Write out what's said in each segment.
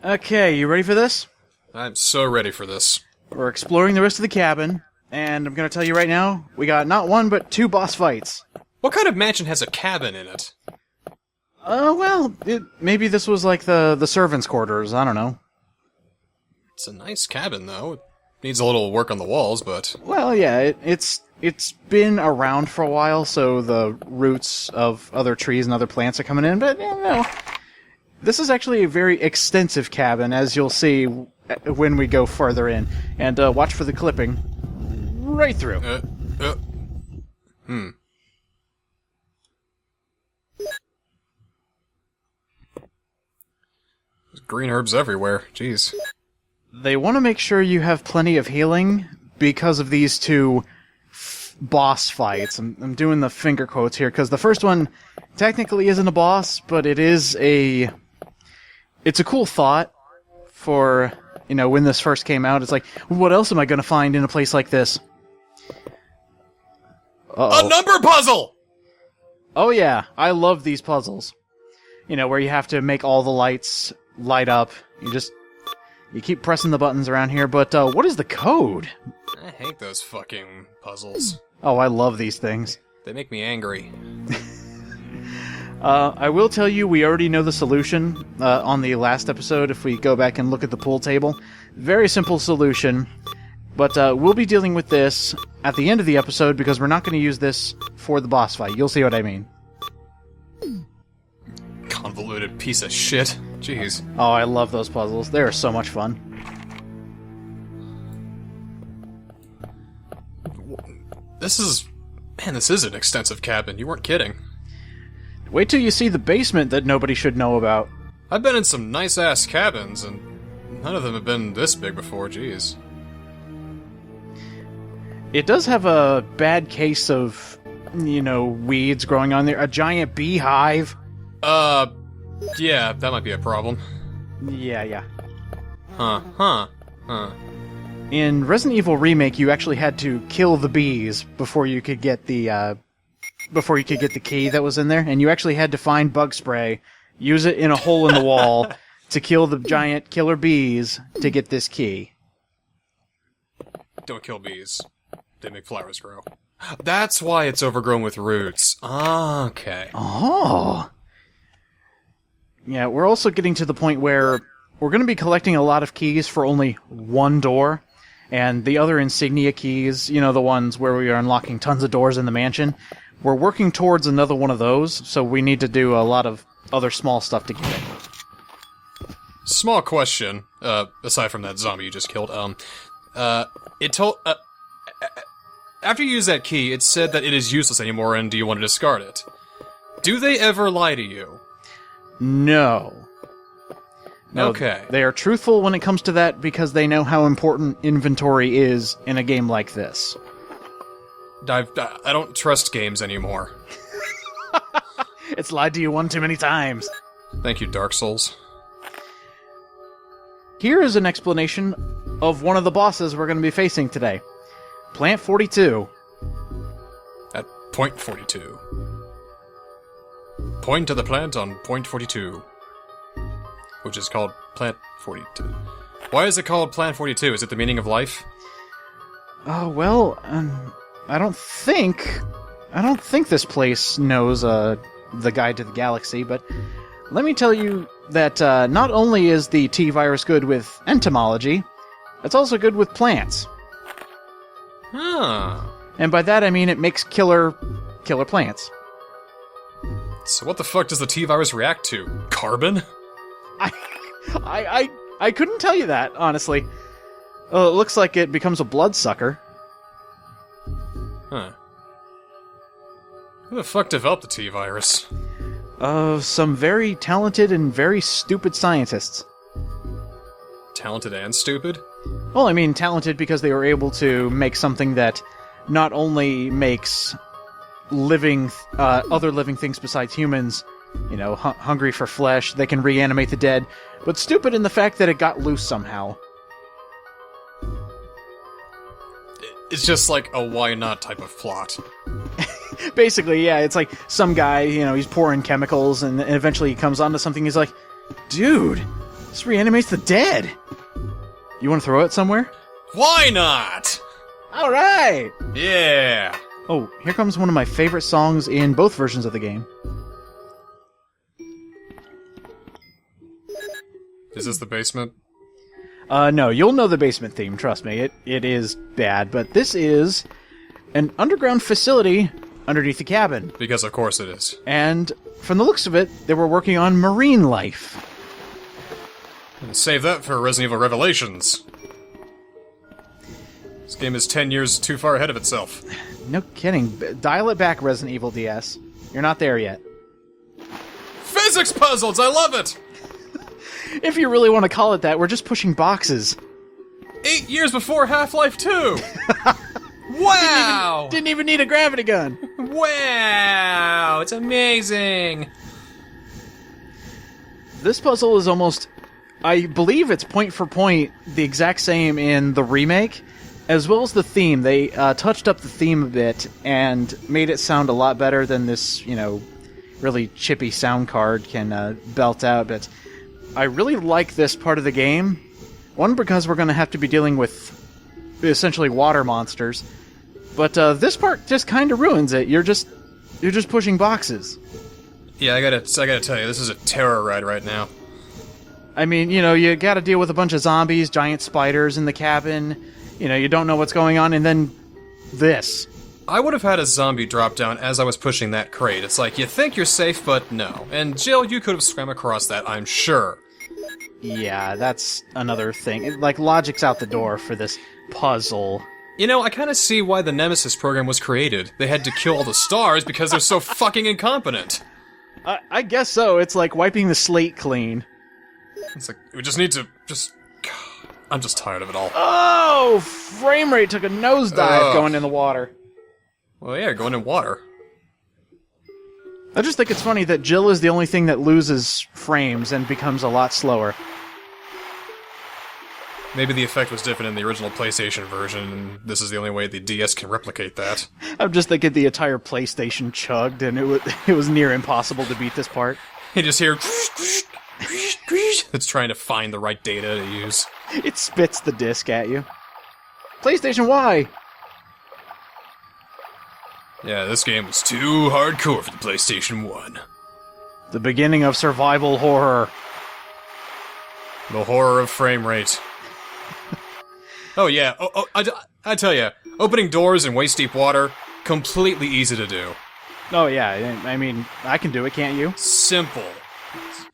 Okay, you ready for this? I'm so ready for this. We're exploring the rest of the cabin, and I'm gonna tell you right now, we got not one, but 2 boss fights. What kind of mansion has a cabin in it? Maybe this was like the servants' quarters, I don't know. It's a nice cabin, though. It needs a little work on the walls, but... Well, yeah, it's been around for a while, so the roots of other trees and other plants are coming in, but, this is actually a very extensive cabin, as you'll see when we go further in. And watch for the clipping. Right through. There's green herbs everywhere. Jeez. They want to make sure you have plenty of healing because of these 2 boss fights. I'm doing the finger quotes here, because the first one technically isn't a boss, but it is it's a cool thought for, when this first came out. It's like, what else am I going to find in a place like this? Uh-oh. A number puzzle! Oh yeah, I love these puzzles. Where you have to make all the lights light up. You keep pressing the buttons around here, but what is the code? I hate those fucking puzzles. Oh, I love these things. They make me angry. I will tell you, we already know the solution on the last episode if we go back and look at the pool table. Very simple solution, but we'll be dealing with this at the end of the episode because we're not going to use this for the boss fight. You'll see what I mean. Convoluted piece of shit. Jeez. Oh, I love those puzzles. They are so much fun. This is an extensive cabin. You weren't kidding. Wait till you see the basement that nobody should know about. I've been in some nice-ass cabins, and none of them have been this big before, jeez. It does have a bad case of, weeds growing on there. A giant beehive. Yeah, that might be a problem. Yeah. Huh. In Resident Evil Remake, you actually had to kill the bees before you could get the key that was in there, and you actually had to find bug spray, use it in a hole in the wall to kill the giant killer bees to get this key. Don't kill bees. They make flowers grow. That's why it's overgrown with roots. Okay. Oh. Yeah, we're also getting to the point where we're going to be collecting a lot of keys for only one door, and the other insignia keys, the ones where we are unlocking tons of doors in the mansion, we're working towards another one of those, so we need to do a lot of other small stuff to get it. Small question, aside from that zombie you just killed, after you use that key, it said that it is useless anymore and do you want to discard it? Do they ever lie to you? No. Okay. They are truthful when it comes to that because they know how important inventory is in a game like this. I don't trust games anymore. It's lied to you one too many times. Thank you, Dark Souls. Here is an explanation of one of the bosses we're going to be facing today. Plant 42. At point 42. Point to the plant on point 42. Which is called Plant 42. Why is it called Plant 42? Is it the meaning of life? I don't think this place knows the guide to the galaxy, but let me tell you that not only is the T-virus good with entomology, it's also good with plants. Huh. And by that I mean it makes killer plants. So what the fuck does the T-virus react to? Carbon? I couldn't tell you that, honestly. It looks like it becomes a bloodsucker. Huh. Who the fuck developed the T-virus? Some very talented and very stupid scientists. Talented and stupid? Well, I mean talented because they were able to make something that not only makes other living things besides humans, hungry for flesh, they can reanimate the dead, but stupid in the fact that it got loose somehow. It's just like a why not type of plot. Basically, yeah, it's like some guy, he's pouring chemicals, and eventually he comes onto something, he's like, dude, This reanimates the dead! You want to throw it somewhere? Why not? Alright! Yeah. Oh, here comes one of my favorite songs in both versions of the game. Is this the basement? No, you'll know the basement theme, trust me. It is bad, but this is an underground facility underneath the cabin. Because of course it is. And from the looks of it, they were working on marine life. And save that for Resident Evil Revelations. This game is 10 years too far ahead of itself. No kidding. Dial it back, Resident Evil DS. You're not there yet. Physics puzzles! I love it! If you really want to call it that, we're just pushing boxes. 8 years before Half-Life 2! Wow! Didn't even need a gravity gun. Wow! It's amazing! This puzzle is almost... I believe it's point for point the exact same in the remake, as well as the theme. They touched up the theme a bit and made it sound a lot better than this, really chippy sound card can belt out. But I really like this part of the game. One, because we're going to have to be dealing with essentially water monsters. But this part just kind of ruins it. You're just pushing boxes. Yeah, I gotta tell you, this is a terror ride right now. I mean, you gotta deal with a bunch of zombies, giant spiders in the cabin. You don't know what's going on, and then this. I would have had a zombie drop down as I was pushing that crate. It's like, you think you're safe, but no. And Jill, you could have swam across that, I'm sure. Yeah, that's another thing. Logic's out the door for this puzzle. I kind of see why the Nemesis program was created. They had to kill all the stars because they're so fucking incompetent. I guess so. It's like wiping the slate clean. It's like, we just need to, I'm just tired of it all. Oh! Frame rate took a nosedive going in the water. Well, yeah, going in water. I just think it's funny that Jill is the only thing that loses frames and becomes a lot slower. Maybe the effect was different in the original PlayStation version, and this is the only way the DS can replicate that. I'm just thinking the entire PlayStation chugged, and it was near impossible to beat this part. You just hear... It's trying to find the right data to use. It spits the disc at you. PlayStation Y! Yeah, this game was too hardcore for the PlayStation 1. The beginning of survival horror. The horror of frame rate. Oh yeah, I tell ya, opening doors in waist-deep water, completely easy to do. Oh yeah, I mean, I can do it, can't you? Simple.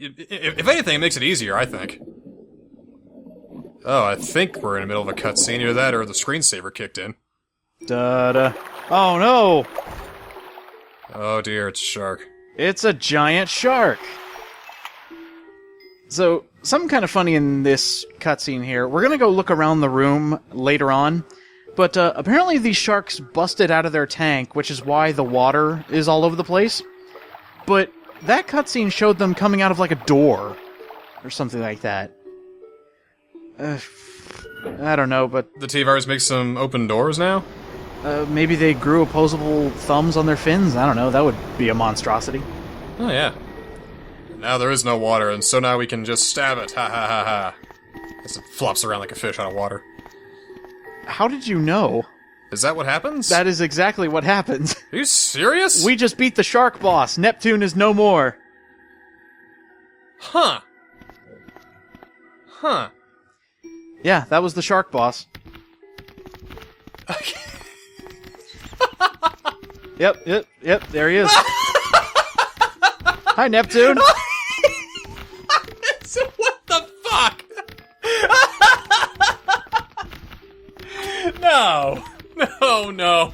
If anything, it makes it easier, I think. Oh, I think we're in the middle of a cutscene. Either that or the screensaver kicked in. Da-da. Oh no! Oh dear, it's a shark. It's a giant shark! So, something kind of funny in this cutscene here. We're gonna go look around the room later on, but apparently these sharks busted out of their tank, which is why the water is all over the place. But that cutscene showed them coming out of like a door, or something like that. I don't know, but... The T-Virus makes some open doors now? Maybe they grew opposable thumbs on their fins? I don't know, that would be a monstrosity. Oh yeah. Now there is no water, and so now we can just stab it, ha ha ha ha. As it flops around like a fish out of water. How did you know? Is that what happens? That is exactly what happens. Are you serious? We just beat the shark boss. Neptune is no more. Huh. Huh. Yeah, that was the shark boss. Yep, there he is. Hi, Neptune. What the fuck? No. No.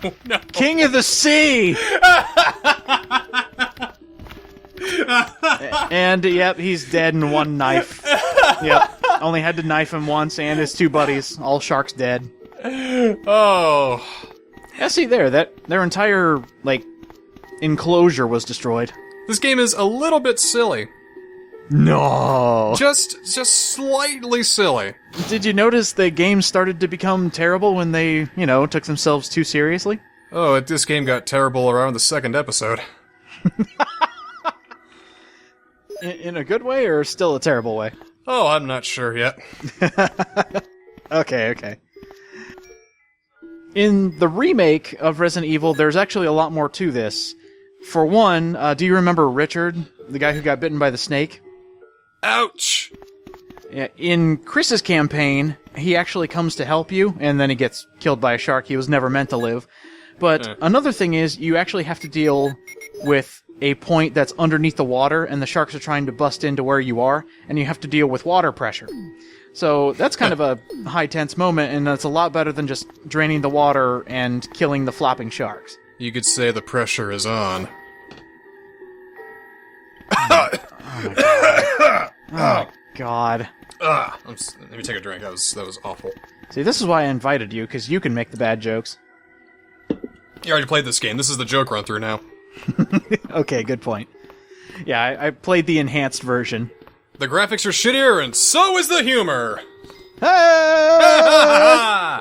King of the sea! And, yep, he's dead in one knife. Yep, only had to knife him once, and his two buddies. All sharks dead. Oh. Yeah, see there, their entire, enclosure was destroyed. This game is a little bit silly. No! Just slightly silly. Did you notice the game started to become terrible when they, took themselves too seriously? Oh, this game got terrible around the second episode. In a good way, or still a terrible way? Oh, I'm not sure yet. Okay. In the remake of Resident Evil, there's actually a lot more to this. For one, do you remember Richard, the guy who got bitten by the snake? Ouch! Yeah, in Chris's campaign, he actually comes to help you, and then he gets killed by a shark. He was never meant to live. But another thing is, you actually have to deal with a point that's underneath the water, and the sharks are trying to bust into where you are, and you have to deal with water pressure. So that's kind of a high-tense moment, and that's a lot better than just draining the water and killing the flopping sharks. You could say the pressure is on. Oh, God. Let me take a drink. That was awful. See, this is why I invited you, because you can make the bad jokes. You already played this game. This is the joke run-through now. Okay, good point. Yeah, I played the enhanced version. The graphics are shittier, and so is the humor! Hey!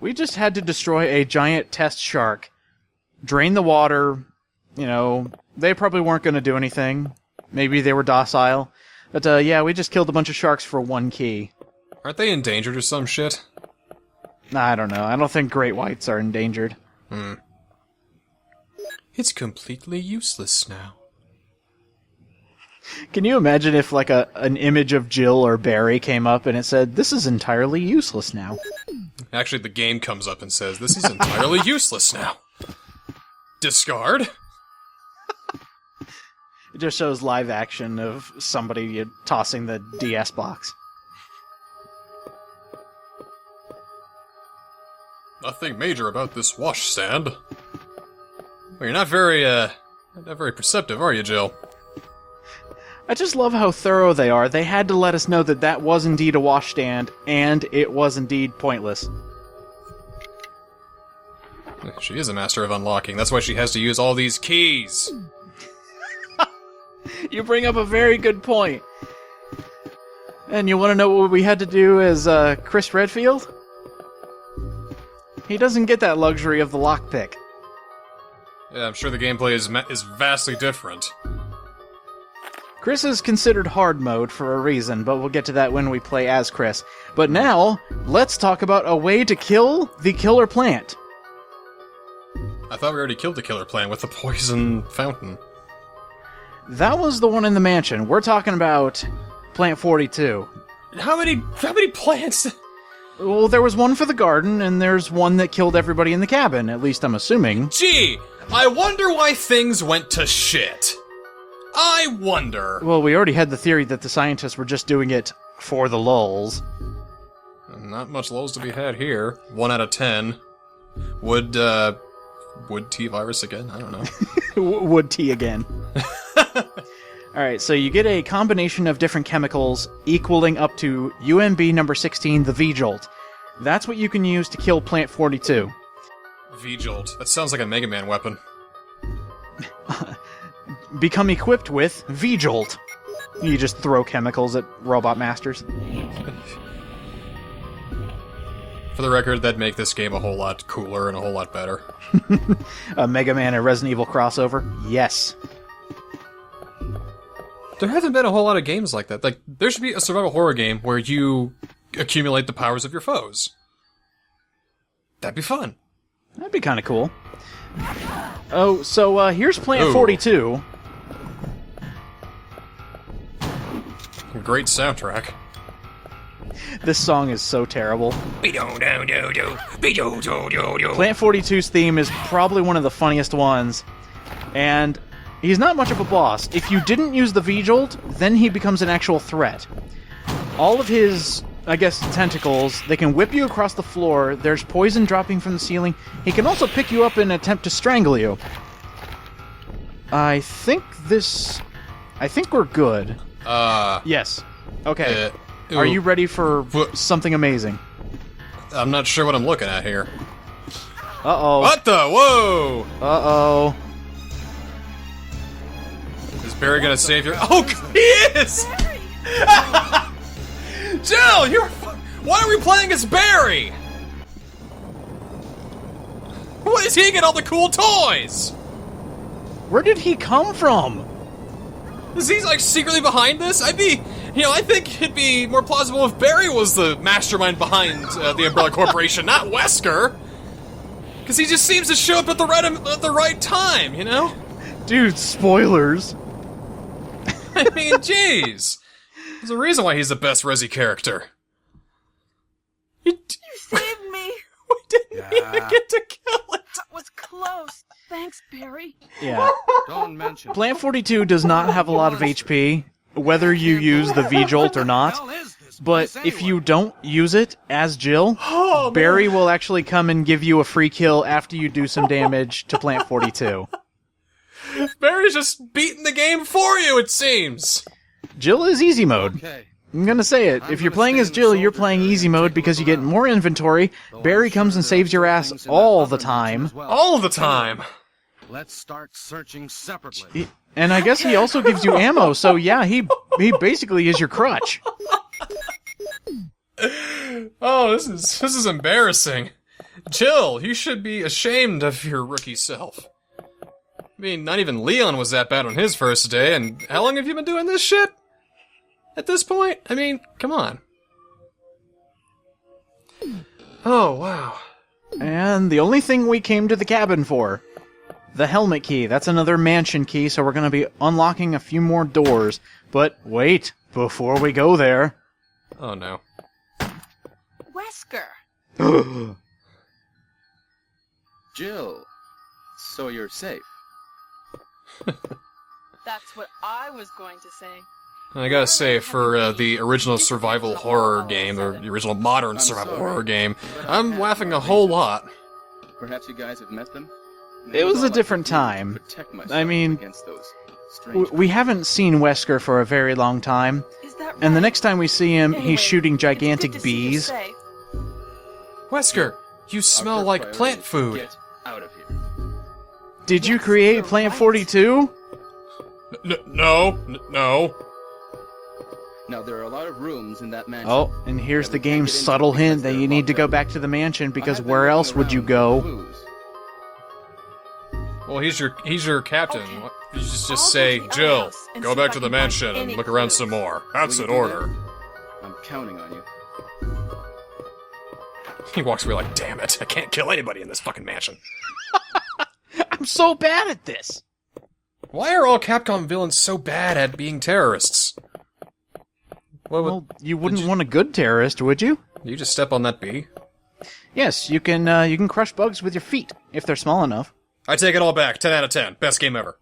We just had to destroy a giant test shark, drain the water. You know, they probably weren't going to do anything. Maybe they were docile. But, yeah, we just killed a bunch of sharks for 1 key. Aren't they endangered or some shit? I don't know. I don't think great whites are endangered. It's completely useless now. Can you imagine if, like, an image of Jill or Barry came up and it said, "This is entirely useless now"? Actually, the game comes up and says, "This is entirely useless now." Discard? It just shows live action of somebody tossing the DS box. Nothing major about this washstand. Well, you're not very perceptive, are you, Jill? I just love how thorough they are. They had to let us know that that was indeed a washstand, and it was indeed pointless. She is a master of unlocking. That's why she has to use all these keys. You bring up a very good point. And you want to know what we had to do as Chris Redfield? He doesn't get that luxury of the lockpick. Yeah, I'm sure the gameplay is vastly different. Chris is considered hard mode for a reason, but we'll get to that when we play as Chris. But now, let's talk about a way to kill the killer plant. I thought we already killed the killer plant with the poison fountain. That was the one in the mansion. We're talking about Plant 42. How many plants? Well, there was one for the garden, and there's one that killed everybody in the cabin, at least I'm assuming. Gee, I wonder why things went to shit. I wonder. Well, we already had the theory that the scientists were just doing it for the lulz. Not much lulz to be had here. 1 out of 10. Would T virus again? I don't know. Would T again. Alright, so you get a combination of different chemicals equaling up to UMB number 16, the V-Jolt. That's what you can use to kill Plant 42. V-Jolt. That sounds like a Mega Man weapon. Become equipped with V-Jolt. You just throw chemicals at Robot Masters. For the record, that'd make this game a whole lot cooler and a whole lot better. A Mega Man and Resident Evil crossover? Yes. There haven't been a whole lot of games like that. Like, there should be a survival horror game where you accumulate the powers of your foes. That'd be fun. That'd be kind of cool. Oh, so here's Plant 42. Great soundtrack. This song is so terrible. Plant 42's theme is probably one of the funniest ones. And he's not much of a boss. If you didn't use the V-Jolt, then he becomes an actual threat. All of his, I guess, tentacles, they can whip you across the floor. There's poison dropping from the ceiling. He can also pick you up and attempt to strangle you. I think we're good. Yes. Okay. Are you ready for something amazing? I'm not sure what I'm looking at here. Uh-oh. What the? Whoa! Uh-oh. Is Barry gonna save your... Oh, he is! Jill, why are we playing as Barry? What is he getting all the cool toys? Where did he come from? Is he, like, secretly behind this? I think it'd be more plausible if Barry was the mastermind behind the Umbrella Corporation, not Wesker. Because he just seems to show up at the right time, you know? Dude, spoilers. I mean, jeez. There's a reason why he's the best Resi character. You saved me. We didn't even get to kill it. That was close. Thanks, Barry. Yeah. Don't mention. Plant 42 does not have a lot of HP, whether you use the V-Jolt or not. But if you don't use it as Jill, Barry will actually come and give you a free kill after you do some damage to Plant 42. Barry's just beating the game for you, it seems. Jill is easy mode. Okay. I'm gonna say it. If you're playing as Jill, you're playing easy mode because you get more inventory. Barry comes and saves your ass all the time. All the time. Let's start searching separately. And I guess he also gives you ammo, so yeah, he basically is your crutch. Oh, this is embarrassing. Jill, you should be ashamed of your rookie self. I mean, not even Leon was that bad on his first day, and how long have you been doing this shit? At this point? I mean, come on. Oh, wow. And the only thing we came to the cabin for, the helmet key. That's another mansion key, so we're going to be unlocking a few more doors. But wait, before we go there... Oh, no. Wesker. Jill, so you're safe. That's what I was going to say. I gotta say, for the original survival horror game, or the original modern survival horror game, I'm laughing a whole lot. Perhaps you guys have met them? It was a different time. I mean, we haven't seen Wesker for a very long time. Is that right? And the next time we see him, Anyway, he's shooting it's good gigantic to see you bees. safe. Wesker, you smell like plant food. Get out of here. Did you Yes, create you're Plant right. 42? No. Now, there are a lot of rooms in that mansion. Oh, and here's the game's subtle hint that you need to go back to the mansion, because where else would you go? Well, he's your captain. Okay. You just I'll say, go to the Jill, outhouse and go see back if to I the can find mansion and any look around clues. some more. That's Will an you do order. that? I'm counting on you. He walks away like, damn it, I can't kill anybody in this fucking mansion. I'm so bad at this! Why are all Capcom villains so bad at being terrorists? Well, you wouldn't want a good terrorist, would you? You just step on that bee? Yes, you can crush bugs with your feet, if they're small enough. I take it all back. 10 out of 10. Best game ever.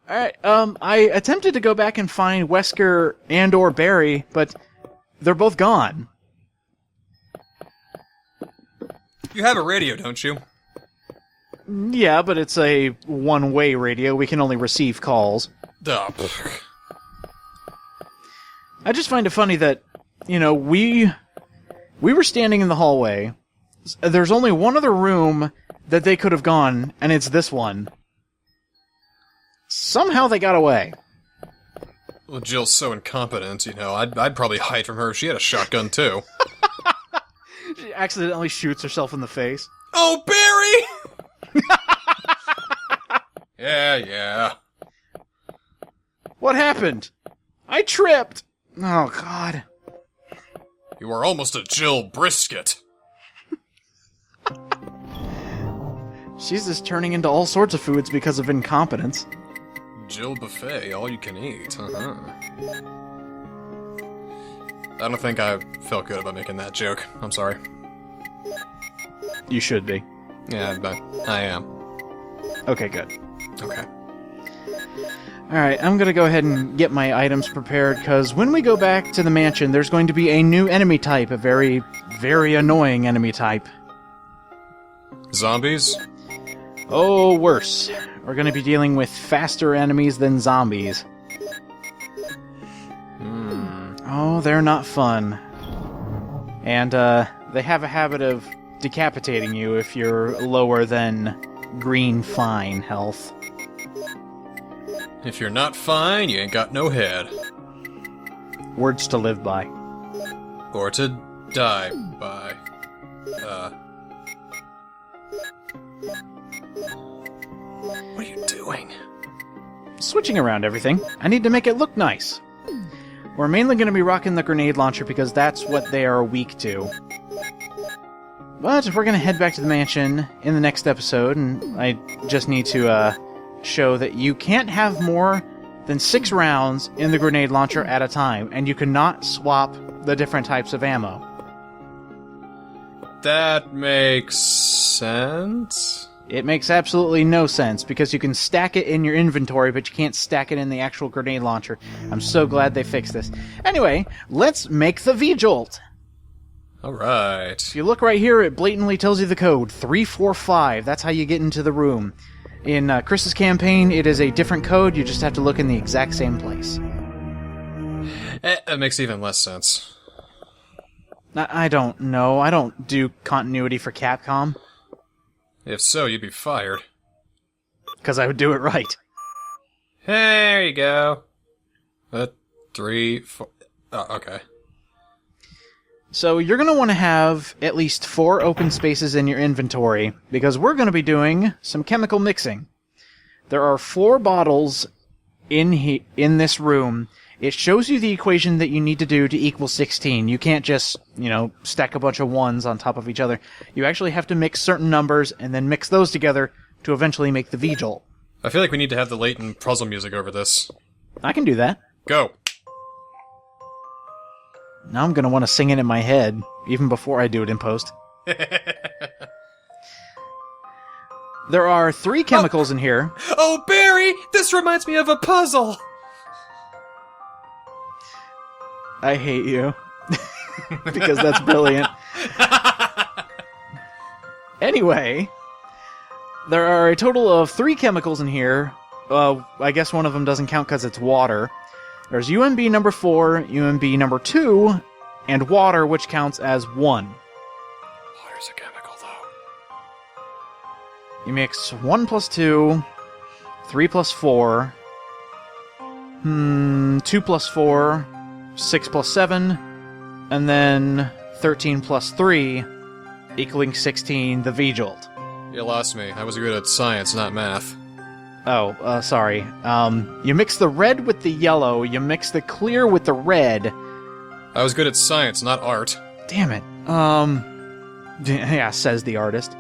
Alright, I attempted to go back and find Wesker and or Barry, but they're both gone. You have a radio, don't you? Yeah, but it's a one-way radio. We can only receive calls. Duh. I just find it funny that, you know, we were standing in the hallway. There's only one other room that they could have gone, and it's this one. Somehow they got away. Well, Jill's so incompetent, you know. I'd probably hide from her if she had a shotgun, too. She accidentally shoots herself in the face. Oh, Barry! Yeah. What happened? I tripped! Oh, God. You are almost a Jill Brisket. She's just turning into all sorts of foods because of incompetence. Jill Buffet, all you can eat. Uh-huh. I don't think I felt good about making that joke. I'm sorry. You should be. Yeah, but I am. Okay, good. Okay. Alright, I'm gonna go ahead and get my items prepared, because when we go back to the mansion, there's going to be a new enemy type, a very, very annoying enemy type. Zombies? Oh, worse. We're gonna be dealing with faster enemies than zombies. Oh, they're not fun. And, they have a habit of decapitating you if you're lower than green fine health. If you're not fine, you ain't got no head. Words to live by. Or to die by. What are you doing? switching around everything, I need to make it look nice. We're mainly going to be rocking the grenade launcher because that's what they are weak to. But we're going to head back to the mansion in the next episode, and I just need to show that you can't have more than 6 rounds in the grenade launcher at a time, and you cannot swap the different types of ammo. That makes sense. It makes absolutely no sense, because you can stack it in your inventory, but you can't stack it in the actual grenade launcher. I'm so glad they fixed this. Anyway, let's make the V-Jolt! Alright. If you look right here, it blatantly tells you the code, 345. That's how you get into the room. In Chris's campaign, it is a different code, you just have to look in the exact same place. That makes even less sense. I don't know. I don't do continuity for Capcom. If so, you'd be fired. Because I would do it right. There you go. 3, 4... Oh, okay. So you're going to want to have at least 4 open spaces in your inventory, because we're going to be doing some chemical mixing. There are 4 bottles in this room. It shows you the equation that you need to do to equal 16. You can't just, stack a bunch of 1s on top of each other. You actually have to mix certain numbers and then mix those together to eventually make the V-Jolt. I feel like we need to have the Latent Puzzle music over this. I can do that. Go! Now I'm going to want to sing it in my head, even before I do it in post. There are 3 chemicals in here. Oh, Barry! This reminds me of a puzzle! I hate you. Because that's brilliant. Anyway, there are a total of 3 chemicals in here. I guess one of them doesn't count because it's water. There's UMB number 4, UMB number 2, and water, which counts as 1. Water's a chemical, though. You mix 1 plus 2, 3 plus 4, 2 plus 4, 6 plus 7, and then 13 plus 3, equaling 16, the V-Jolt. You lost me. I was good at science, not math. Oh, sorry. You mix the red with the yellow, you mix the clear with the red. I was good at science, not art. Damn it. Yeah, says the artist.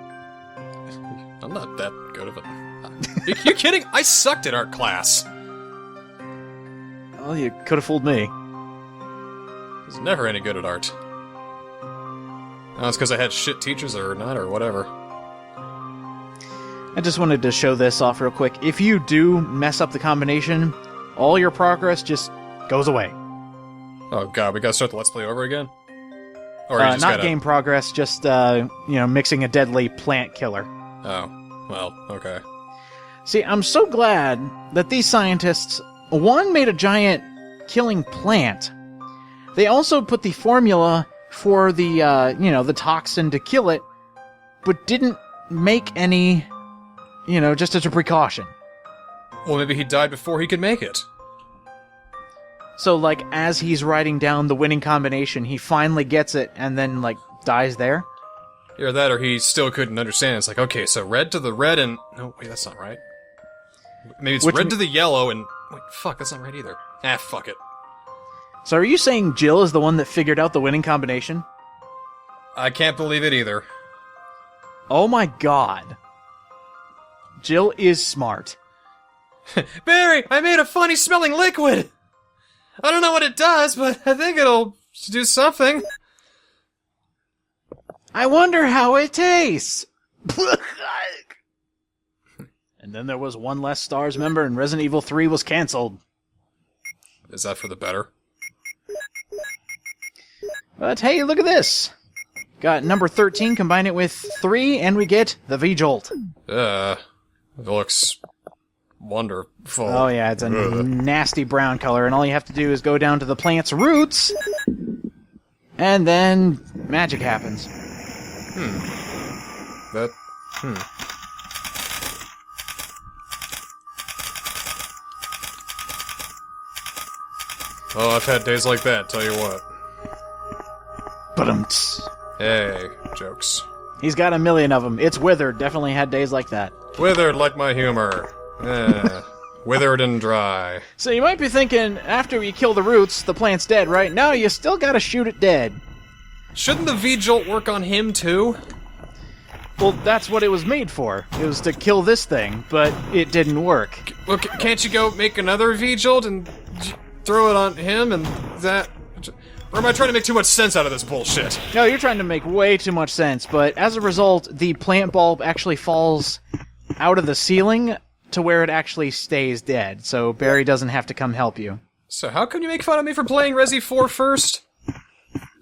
I'm not that good of it. You kidding? I sucked at art class. Well, you could have fooled me. I was never any good at art. Oh, it's because I had shit teachers or not, or whatever. I just wanted to show this off real quick. If you do mess up the combination, all your progress just goes away. Oh god, we gotta start the Let's Play over again? Or you just not gotta... game progress, just, mixing a deadly plant killer. Oh, well, okay. See, I'm so glad that these scientists, one, made a giant killing plant. They also put the formula for the, the toxin to kill it, but didn't make any, just as a precaution. Well, maybe he died before he could make it. So, as he's writing down the winning combination, he finally gets it and then, dies there? Either that or he still couldn't understand. It's like, okay, so red to the red and... No, wait, that's not right. Maybe it's red to the yellow and... Wait, fuck, that's not right either. Ah, fuck it. So are you saying Jill is the one that figured out the winning combination? I can't believe it either. Oh my god. Jill is smart. Barry, I made a funny smelling liquid! I don't know what it does, but I think it'll do something. I wonder how it tastes! And then there was one less STARS member and Resident Evil 3 was cancelled. Is that for the better? But hey, look at this! Got number 13, combine it with 3, and we get the V-Jolt. It looks wonderful. Oh yeah, it's a nasty brown color, and all you have to do is go down to the plant's roots, and then magic happens. Well, I've had days like that, tell you what. Ba-dum-ts. Hey, jokes. He's got a million of them. It's Withered. Definitely had days like that. Withered like my humor. Withered and dry. So you might be thinking, after you kill the roots, the plant's dead, right? No, you still gotta shoot it dead. Shouldn't the V-Jolt work on him, too? Well, that's what it was made for. It was to kill this thing, but it didn't work. Well, can't you go make another V-Jolt and throw it on him and that... Or am I trying to make too much sense out of this bullshit? No, you're trying to make way too much sense, but as a result, the plant bulb actually falls out of the ceiling to where it actually stays dead, so Barry doesn't have to come help you. So how can you make fun of me for playing Resi 4 first?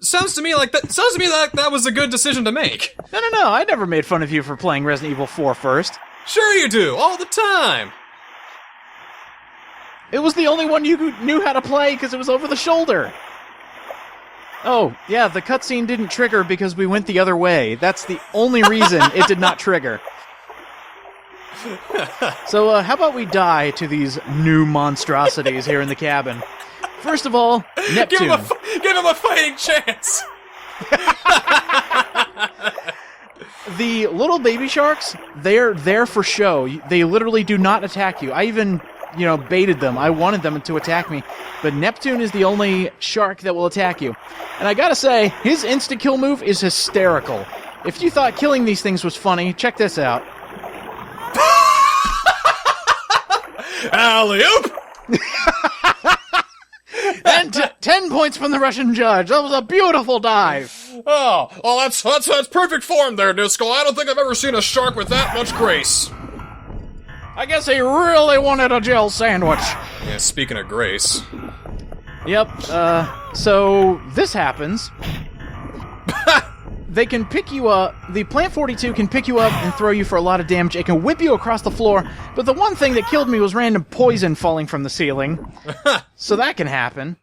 Sounds to me like that was a good decision to make. No, I never made fun of you for playing Resident Evil 4 first. Sure you do, all the time. It was the only one you knew how to play because it was over the shoulder. Oh, yeah, the cutscene didn't trigger because we went the other way. That's the only reason it did not trigger. So, how about we die to these new monstrosities here in the cabin? First of all, Neptune. Give him a fighting chance! The little baby sharks, they're there for show. They literally do not attack you. I even, baited them. I wanted them to attack me. But Neptune is the only shark that will attack you. And I gotta say, his insta-kill move is hysterical. If you thought killing these things was funny, check this out. Alley-oop! And 10 points from the Russian judge. That was a beautiful dive. Oh, well, that's perfect form there, Disco. I don't think I've ever seen a shark with that much grace. I guess he really wanted a gel sandwich. Yeah, speaking of grace. Yep, so this happens. They can pick you up, the Plant 42 can pick you up and throw you for a lot of damage. It can whip you across the floor, but the one thing that killed me was random poison falling from the ceiling. So that can happen.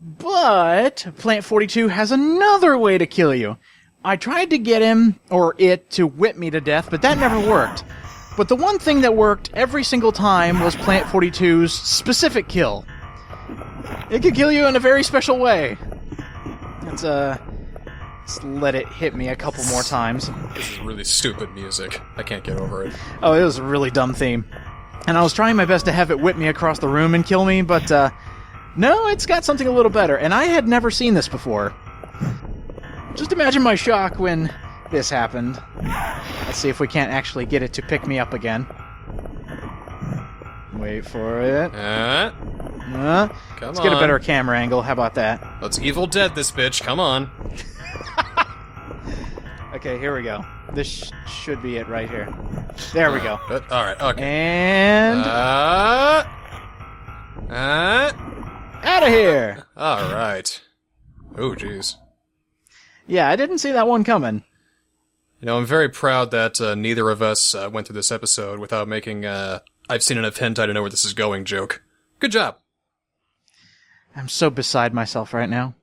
But Plant 42 has another way to kill you. I tried to get him, or it, to whip me to death, but that never worked. But the one thing that worked every single time was Plant 42's specific kill. It could kill you in a very special way. Let's let it hit me a couple more times. This is really stupid music. I can't get over it. Oh, it was a really dumb theme. And I was trying my best to have it whip me across the room and kill me, but, no, it's got something a little better, and I had never seen this before. Just imagine my shock when this happened. Let's see if we can't actually get it to pick me up again. Wait for it. Come Let's get a better camera angle, how about that? Let's Evil Dead this bitch, come on. Okay, here we go. This should be it right here. There we go. Alright, okay. And... out of here! Alright. Oh, jeez. Yeah, I didn't see that one coming. I'm very proud that neither of us went through this episode without making I've seen enough hentai to know where this is going joke. Good job. I'm so beside myself right now.